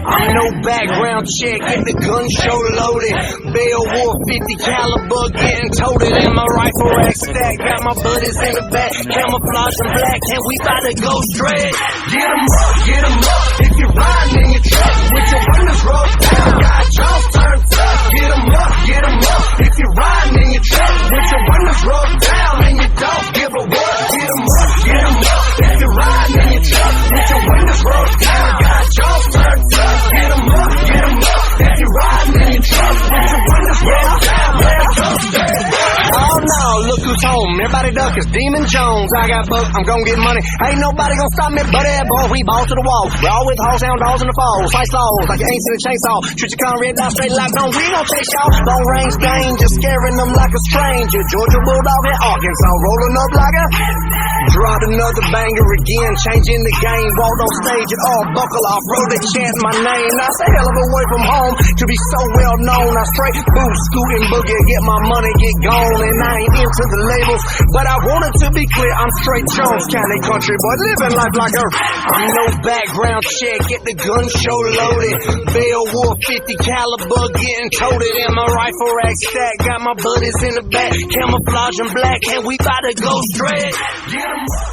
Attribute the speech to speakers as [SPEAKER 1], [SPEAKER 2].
[SPEAKER 1] I'm no background check, get the gun show loaded. Beowulf 50 caliber, getting toted in my rifle rack stack. Got my buddies in the back, camouflage and black, and we bout to go straight. Get 'em up, if you're riding in your truck with your windows rolled down. Got jaws turned up, get 'em up, if you're riding in your truck with your windows rolled down and you don't give a what. Get 'em up, if you're riding in your truck with your windows rolled down. Got jaws turned up. Get 'em up, if you're riding in your truck with your windows rolled down, let it go straight. Oh no, look who's home, everybody duck, it's Demon Jones. I got booked, I'm gonna get money, ain't nobody gonna stop me but that boy. We ball to the wall, we're all with hoes, hound dogs in the fall. Slice laws like you ain't seen a chainsaw. Treat your con red dot straight locked on, we gon' chase y'all. Long range game, just scaring them like a stranger. Georgia Bulldog in Arkansas, rolling up like a... Dropped another banger again, changing the game. Walked on stage and all buckle off, roll they chant my name. That's a hell of a way from home to be so well known. I straight boost, scooting boogie, get my money, get gone. And I ain't into the labels, but I wanted to be clear, I'm straight Jones County country boy, living life like a... I'm no background check, get the gun show loaded. Beowulf 50 caliber, getting toted in my rifle rack stack. Got my buddies in the back, camouflage and black, and we bout to go straight. Get 'em up.